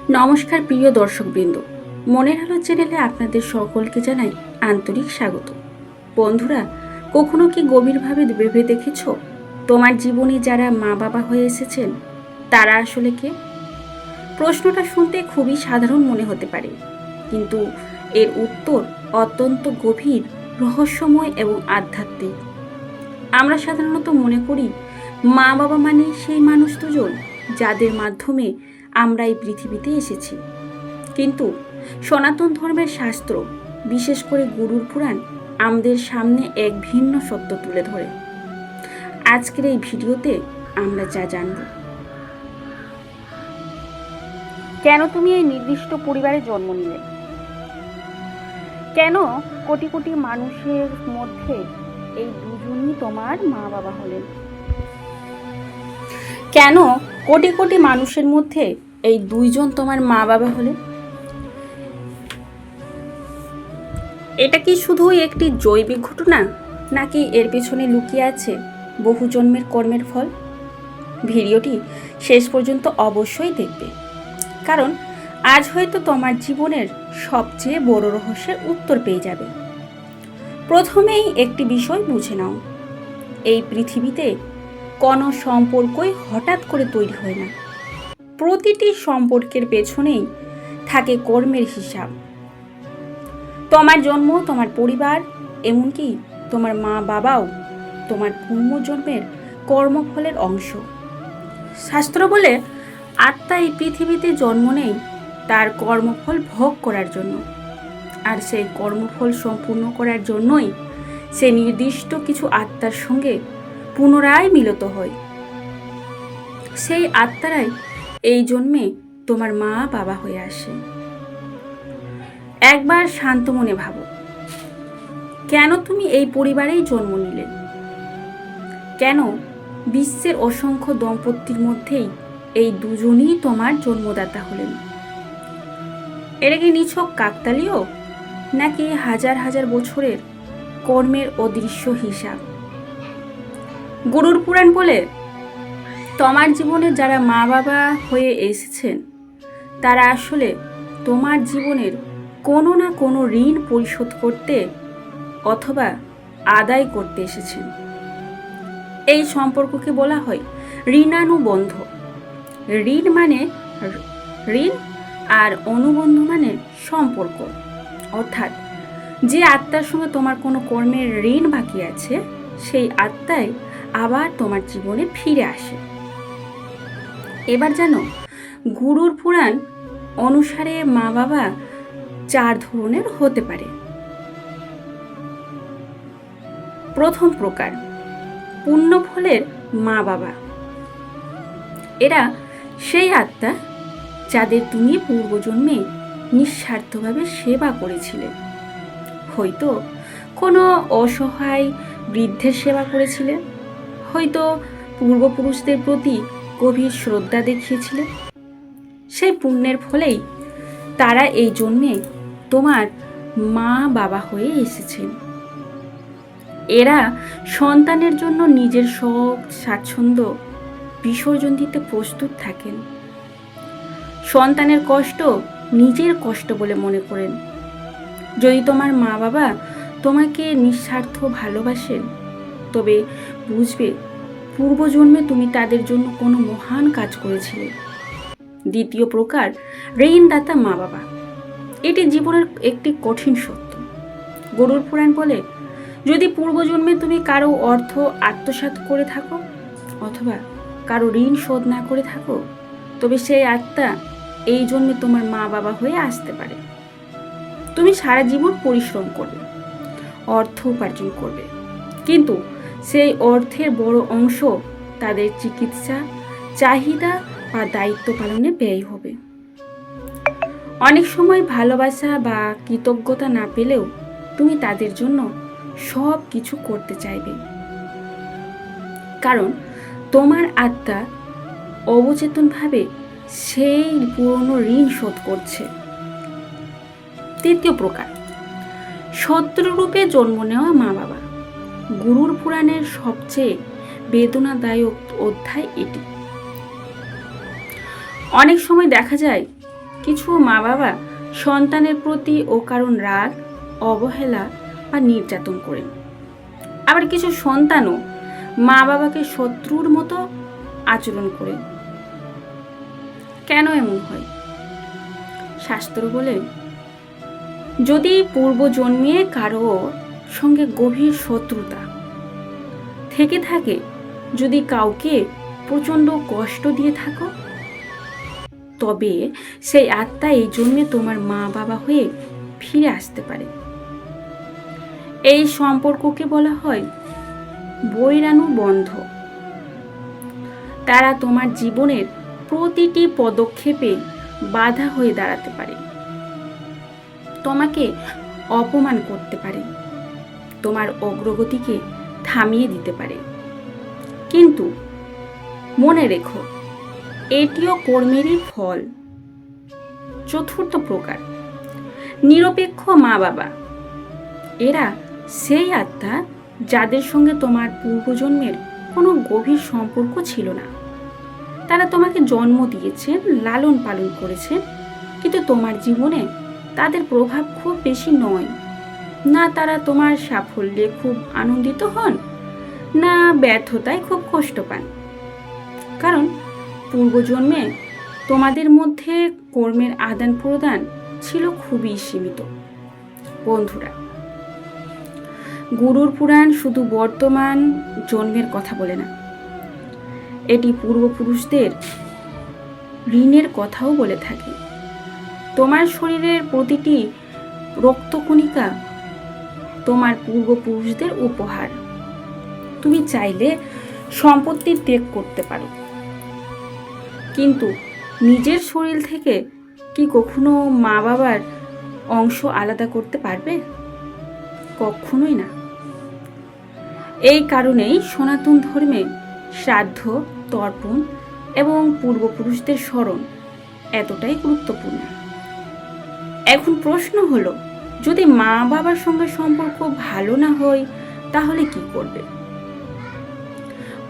নমস্কার প্রিয় দর্শকবৃন্দ, মনের আলো চ্যানেলে আপনাদের সকলকে জানাই আন্তরিক স্বাগত। বন্ধুরা, কখনো কি গভীরভাবে ভেবে দেখেছ তোমার জীবনে যারা মা বাবা হয়ে এসেছেন তারা আসলে কে? প্রশ্নটা শুনতে খুবই সাধারণ মনে হতে পারে, কিন্তু এর উত্তর অত্যন্ত গভীর, রহস্যময় এবং আধ্যাত্মিক। আমরা সাধারণত মনে করি মা বাবা মানে সেই মানুষ দুজন যাদের মাধ্যমে আমরা এই পৃথিবীতে এসেছি, কিন্তু সনাতন ধর্মের শাস্ত্র, বিশেষ করে গরুড় পুরাণ, আমাদের সামনে এক ভিন্ন সত্য তুলে ধরে। আজকের এই ভিডিওতে আমরা যা জানব, কেন তুমি এই নির্দিষ্ট পরিবারে জন্ম নিলে, কেন কোটি কোটি মানুষের মধ্যে এই দুজনই তোমার মা বাবা হলেন, কেন কোটি কোটি মানুষের মধ্যে এই দুইজন তোমার মা বাবা হলেন। এটা কি শুধু একটি জৈবিক ঘটনা, নাকি এর পেছনে লুকিয়ে আছে বহু জন্মের কর্মের ফল? ভিডিওটি শেষ পর্যন্ত অবশ্যই দেখবে, কারণ আজ হয়তো তোমার জীবনের সবচেয়ে বড় রহস্যের উত্তর পেয়ে যাবে। প্রথমেই একটি বিষয় বুঝে নাও, এই পৃথিবীতে কোনো সম্পর্কই হঠাৎ করে তৈরি হয় না। প্রতিটি সম্পর্কের পেছনেই থাকে কর্মের হিসাব। তোমার জন্ম, তোমার পরিবার, এমনকি তোমার মা বাবাও তোমার পূর্বজন্মের কর্মফলের অংশ। শাস্ত্র বলে আত্মা এই পৃথিবীতে জন্ম নেয় তার কর্মফল ভোগ করার জন্য, আর সেই কর্মফল সম্পূর্ণ করার জন্যই সে নির্দিষ্ট কিছু আত্মার সঙ্গে পুনরায় মিলিত হয়। সেই আত্মারাই এই জন্মে তোমার মা বাবা হয়ে আসে। একবার শান্ত মনে ভাবো, কেন তুমি এই পরিবারেই জন্ম নিলে? কেন বিশ্বের অসংখ্য দম্পতির মধ্যেই এই দুজনই তোমার জন্মদাতা হলেন? এটা কি নিছক কাকতালীয়, নাকি হাজার হাজার বছরের কর্মের অদৃশ্য হিসাব? গরুড় পুরাণ বলে তোমার জীবনে যারা মা বাবা হয়ে এসেছেন তারা আসলে তোমার জীবনের কোনো না কোনো ঋণ পরিশোধ করতে অথবা আদায় করতে এসেছেন। এই সম্পর্ককে বলা হয় ঋণানুবন্ধ। ঋণ মানে ঋণ, আর অনুবন্ধ মানে সম্পর্ক। অর্থাৎ যে আত্মার সঙ্গে তোমার কোনো কর্মের ঋণ বাকি আছে, সেই আত্মাই আবার তোমার জীবনে ফিরে আসে। এবার জানো, গরুড় পুরাণ অনুসারে মা বাবা 4 ধরনের হতে পারে। প্রথম প্রকার, পুণ্যফলের মা বাবা। এরা সেই আত্মা যাদের তুমি পূর্বজন্মে নিঃস্বার্থভাবে সেবা করেছিলে। হয়তো কোনো অসহায় বৃদ্ধের সেবা করেছিলে, হয়তো পূর্বপুরুষদের প্রতি গভীর শ্রদ্ধা দেখিয়েছিলে। সেই পুণ্যের ফলেই তারা এই জন্মে তোমার মা বাবা হয়ে এসেছেন। এরা সন্তানের জন্য নিজের শখ স্বাচ্ছন্দ্য বিসর্জন দিতে প্রস্তুত থাকেন। সন্তানের কষ্ট নিজের কষ্ট বলে মনে করেন। যদি তোমার মা বাবা তোমাকে নিঃস্বার্থ ভালোবাসেন, তবে বুঝবে পূর্বজন্মে তুমি তাদের জন্য কোনো মহান কাজ করেছিলে। দ্বিতীয় প্রকার, ঋণদাতা মা বাবা। এটি জীবনের একটি কঠিন সত্য। গরুড় পুরাণ বলে, যদি পূর্বজন্মে তুমি কারো অর্থ আত্মসাৎ করে থাকো অথবা কারো ঋণ শোধ না করে থাকো, তবে সেই আত্মা এই জন্মে তোমার মা বাবা হয়ে আসতে পারে। তুমি সারা জীবন পরিশ্রম করবে, অর্থ উপার্জন করবে, কিন্তু সেই অর্থের বড় অংশ তাদের চিকিৎসা, চাহিদা বা দায়িত্ব পালনে ব্যয় হবে। অনেক সময় ভালোবাসা বা কৃতজ্ঞতা না পেলেও তুমি তাদের জন্য সব কিছু করতে চাইবে, কারণ তোমার আত্মা অবচেতনভাবে সেই পুরনো ঋণ শোধ করছে। তৃতীয় প্রকার, শত্রুরূপে জন্ম নেওয়া মা বাবা। গরুড় পুরাণের সবচেয়ে বেদনাদায়ক অধ্যায় এটি। অনেক সময় দেখা যায় কিছু মা বাবা সন্তানের প্রতি অকারণ রাগ, অবহেলা বা নির্যাতন করেন। আবার কিছু সন্তানও মা বাবাকে শত্রুর মতো আচরণ করে। কেন এমন হয়? শাস্ত্র বলে, যদি পূর্বজন্মে কারো সঙ্গে গভীর শত্রুতা থেকে থাকে, যদি কাউকে প্রচণ্ড কষ্ট দিয়ে থাকো, তবে সেই আত্মা এই জন্মে তোমার মা বাবা হয়ে ফিরে আসতে পারে। এই সম্পর্ককে বলা হয় বৈরানুবন্ধ। তারা তোমার জীবনের প্রতিটি পদক্ষেপে বাধা হয়ে দাঁড়াতে পারে, তোমাকে অপমান করতে পারে, তোমার অগ্রগতিকে থামিয়ে দিতে পারে। কিন্তু মনে রেখো, এটিও কর্মেরই ফল। চতুর্থ প্রকার, নিরপেক্ষ মা বাবা। এরা সেই আত্মা যাদের সঙ্গে তোমার পূর্বজন্মের কোনো গভীর সম্পর্ক ছিল না। তারা তোমাকে জন্ম দিয়েছেন, লালন পালন করেছেন, কিন্তু তোমার জীবনে তাদের প্রভাব খুব বেশি নয়। না তারা তোমার সাফল্যে খুব আনন্দিত হন, না ব্যর্থতায় খুব কষ্ট পান। কারণ পূর্বজন্মে তোমাদের মধ্যে কর্মের আদান প্রদান ছিল খুবই সীমিত। বন্ধুরা, গুরুর পুরাণ শুধু বর্তমান জন্মের কথা বলে না, এটি পূর্বপুরুষদের ঋণের কথাও বলে থাকে। তোমার শরীরের প্রতিটি রক্তকণিকা তোমার পূর্বপুরুষদের উপহার। তুমি চাইলে সম্পত্তি ত্যাগ করতে পারো, কিন্তু নিজের শরীর থেকে কি কখনো মা বাবার অংশ আলাদা করতে পারবে? কখনোই না। এই কারণেই সনাতন ধর্মে শ্রাদ্ধ, তর্পণ এবং পূর্বপুরুষদের স্মরণ এতটাই গুরুত্বপূর্ণ। এখন প্রশ্ন হলো, যদি মা বাবার সঙ্গে সম্পর্ক ভালো না হয়, তাহলে কি করবে?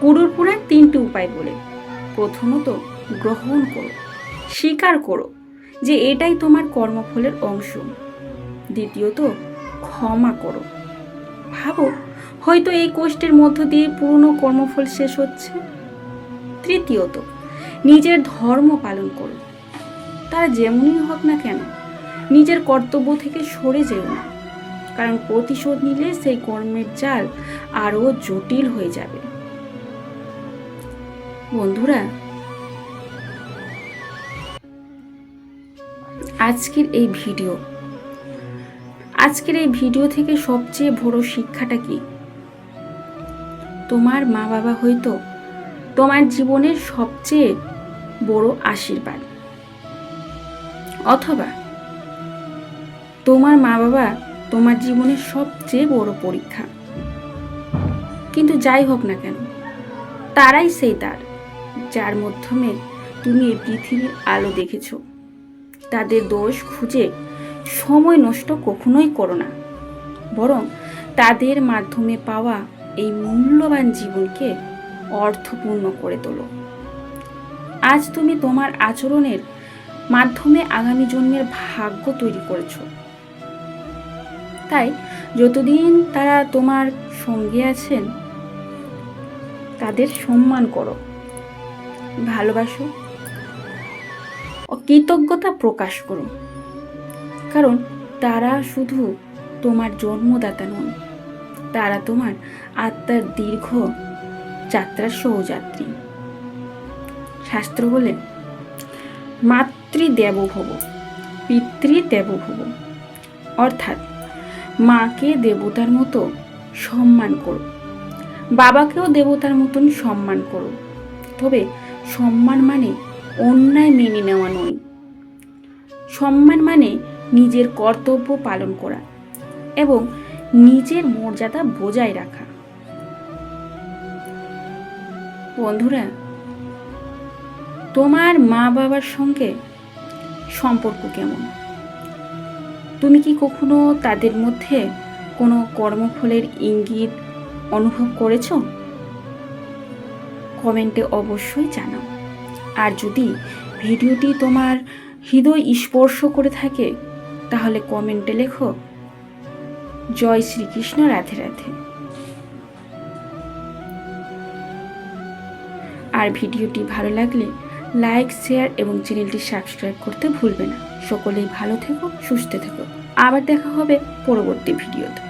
গুরুর পুরাণ 3টি উপায় বলে। প্রথমত, গ্রহণ করো, স্বীকার করো যে এটাই তোমার কর্মফলের অংশ। দ্বিতীয়ত, ক্ষমা করো। ভাবো, হয়তো এই কষ্টের মধ্য দিয়ে পুরনো কর্মফল শেষ হচ্ছে। তৃতীয়ত, নিজের ধর্ম পালন করো। তারা যেমনই হোক না কেন, নিজের কর্তব্য থেকে সরে যেও না, কারণ প্রতিশোধ নিলে সেই কর্মের জাল আরও জটিল হয়ে যাবে। বন্ধুরা, আজকের এই ভিডিও থেকে সবচেয়ে বড় শিক্ষাটা কি? তোমার মা বাবা হয়তো তোমার জীবনের সবচেয়ে বড় আশীর্বাদ, অথবা তোমার মা বাবা তোমার জীবনের সবচেয়ে বড় পরীক্ষা। কিন্তু যাই হোক না কেন, তারাই সেই দ্বার যার মাধ্যমে তুমি এই পৃথিবীর আলো দেখেছ। তাদের দোষ খুঁজে সময় নষ্ট কখনোই করো না, বরং তাদের মাধ্যমে পাওয়া এই মূল্যবান জীবনকে অর্থপূর্ণ করে তোলো। আজ তুমি তোমার আচরণের মাধ্যমে আগামী জন্মের ভাগ্য তৈরি করেছ। তাই যতদিন তারা তোমার সঙ্গে আছেন, তাদের সম্মান করো, ভালোবাসো ও কৃতজ্ঞতা প্রকাশ করো। কারণ তারা শুধু তোমার জন্মদাতা নন, তারা তোমার আত্মার দীর্ঘ যাত্রার সহযাত্রী। শাস্ত্র বলে, মাতৃদেবভব পিতৃদেবভব, অর্থাৎ মাকে দেবতার মতো সম্মান করো, বাবাকেও দেবতার মতন সম্মান করো। তবে সম্মান মানে অন্যায় মেনে নেওয়া নয়। সম্মান মানে নিজের কর্তব্য পালন করা এবং নিজের মর্যাদা বজায় রাখা। বন্ধুরা, তোমার মা বাবার সঙ্গে সম্পর্ক কেমন? তুমি কি কখনো তাদের মধ্যে কোনো কর্মফলের ইঙ্গিত অনুভব করেছ? কমেন্টে অবশ্যই জানাও। আর যদি ভিডিওটি তোমার হৃদয় স্পর্শ করে থাকে, তাহলে কমেন্টে লেখো জয় শ্রীকৃষ্ণ, রাধে রাধে। আর ভিডিওটি ভালো লাগলে লাইক, শেয়ার এবং চ্যানেলটি সাবস্ক্রাইব করতে ভুলবে না। সকলেই ভালো থেকো, সুস্থ থেকো। আবার দেখা হবে পরবর্তী ভিডিওতে।